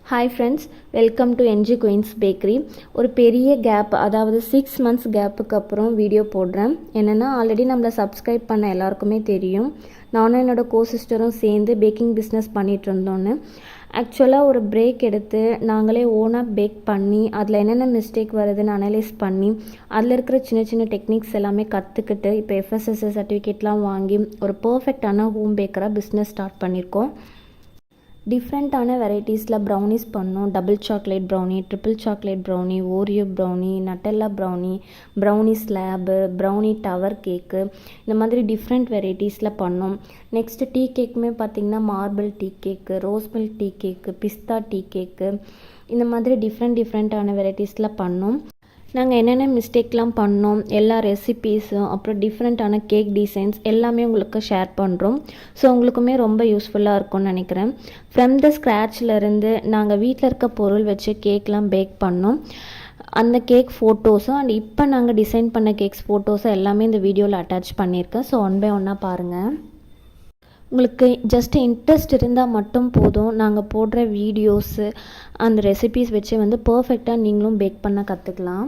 Hi friends, welcome to என்ஜி queens bakery. ஒரு பெரிய கேப், அதாவது 6 மந்த்ஸ் கேப்புக்கு அப்புறம் வீடியோ போடுறேன். என்னென்னா, ஆல்ரெடி நம்மளை சப்ஸ்கிரைப் பண்ண எல்லாருக்குமே தெரியும், நானும் என்னோடய கோசிஸ்டரும் சேர்ந்து பேக்கிங் பிஸ்னஸ் பண்ணிகிட்டு இருந்தோன்னு. ஆக்சுவலாக ஒரு பிரேக் எடுத்து நாங்களே ஓனாக பேக் பண்ணி அதில் என்னென்ன மிஸ்டேக் வருதுன்னு அனலைஸ் பண்ணி அதில் இருக்கிற சின்ன சின்ன டெக்னிக்ஸ் எல்லாமே கற்றுக்கிட்டு இப்போ FSSAI சர்டிஃபிகேட்லாம் வாங்கி ஒரு பர்ஃபெக்டான ஹோம் பேக்கராக பிஸ்னஸ் ஸ்டார்ட் பண்ணியிருக்கோம். டிஃப்ரெண்ட்டான வெரைட்டிஸில் ப்ரௌனிஸ் பண்ணோம். Double chocolate brownie, triple chocolate brownie, Oreo brownie, Nutella brownie, brownie slab, brownie tower cake, இந்த மாதிரி டிஃப்ரெண்ட் வெரைட்டிஸில் பண்ணோம். நெக்ஸ்ட்டு டீ கேக்குமே பார்த்திங்கன்னா marble tea cake, rose milk tea cake, பிஸ்தா டீ கேக்கு, இந்த மாதிரி டிஃப்ரெண்ட்டான வெரைட்டிஸில் பண்ணோம். நாங்கள் என்னென்ன மிஸ்டேக்லாம் பண்ணோம், எல்லா ரெசிபீஸும், அப்புறம் டிஃப்ரெண்ட்டான கேக் டிசைன்ஸ் எல்லாமே உங்களுக்கு ஷேர் பண்ணுறோம். ஸோ உங்களுக்குமே ரொம்ப யூஸ்ஃபுல்லாக இருக்கும்னு நினைக்கிறேன். ஃப்ரம் த ஸ்க்ராட்ச்லேருந்து நாங்கள் வீட்டில் இருக்க பொருள் வச்சு கேக்லாம் பேக் பண்ணோம். அந்த கேக் ஃபோட்டோஸும் அண்ட் இப்போ நாங்கள் டிசைன் பண்ண கேக்ஸ் ஃபோட்டோஸும் எல்லாமே இந்த வீடியோவில் அட்டாச் பண்ணியிருக்கேன். ஸோ ஒன் பை ஒன்னாக பாருங்கள். உங்களுக்கு ஜஸ்ட் இன்ட்ரெஸ்ட் இருந்தால் மட்டும் போதும், நாங்கள் போடுற வீடியோஸு அந்த ரெசிபீஸ் வச்சு வந்து பர்ஃபெக்டாக நீங்களும் பேக் பண்ண கற்றுக்கலாம்.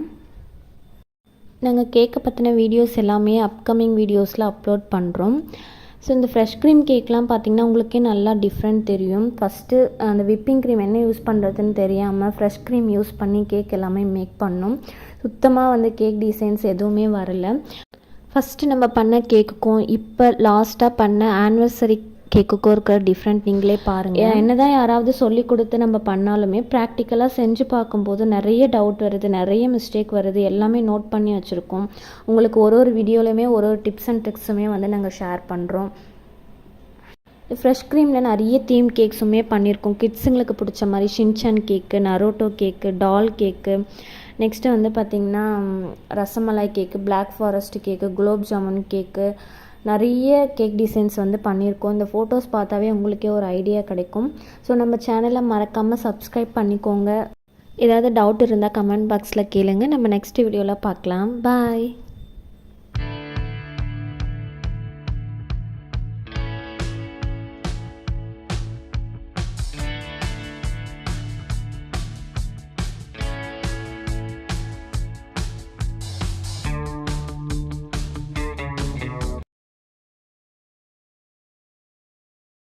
நாங்கள் கேக்கை பற்றின வீடியோஸ் எல்லாமே அப்கமிங் வீடியோஸில் அப்லோட் பண்ணுறோம். ஸோ இந்த ஃப்ரெஷ் க்ரீம் கேக்லாம் பார்த்திங்கன்னா உங்களுக்கே நல்லா டிஃப்ரெண்ட் தெரியும். ஃபஸ்ட்டு அந்த விப்பிங் க்ரீம் என்ன யூஸ் பண்ணுறதுன்னு தெரியாமல் ஃப்ரெஷ் க்ரீம் யூஸ் பண்ணி கேக் எல்லாமே மேக் பண்ணோம். சுத்தமாக வந்து கேக் டிசைன்ஸ் எதுவுமே வரல. ஃபஸ்ட்டு நம்ம பண்ண கேக்குக்கும் இப்போ லாஸ்ட்டாக பண்ண ஆனிவர்சரி கேக்குக்கும் இருக்கிற டிஃப்ரெண்ட் நீங்களே பாருங்கள். என்ன தான் யாராவது சொல்லி கொடுத்து நம்ம பண்ணாலுமே ப்ராக்டிக்கலாக செஞ்சு பார்க்கும்போது நிறைய டவுட் வருது, நிறைய மிஸ்டேக் வருது, எல்லாமே நோட் பண்ணி வச்சுருக்கோம். உங்களுக்கு ஒரு வீடியோலையுமே ஒரு டிப்ஸ் அண்ட் ட்ரிக்ஸுமே வந்து நாங்கள் ஷேர் பண்ணுறோம். ஃப்ரெஷ் க்ரீமில் நிறைய தீம் கேக்ஸுமே பண்ணியிருக்கோம். கிட்ஸுங்களுக்கு பிடிச்ச மாதிரி Shinchan cake, Naruto cake, doll cake, next வந்து பார்த்திங்கன்னா rasmalai cake, black forest cake, gulab jamun cake, நிறைய கேக் டிசைன்ஸ் வந்து பண்ணியிருக்கோம். இந்த ஃபோட்டோஸ் பார்த்தாவே உங்களுக்கே ஒரு ஐடியா கிடைக்கும். ஸோ நம்ம சேனலை மறக்காமல் சப்ஸ்கிரைப் பண்ணிக்கோங்க. ஏதாவது டவுட் இருந்தால் கமெண்ட் பாக்ஸில் கேளுங்க. நம்ம நெக்ஸ்ட் வீடியோவில் பார்க்கலாம். பாய்.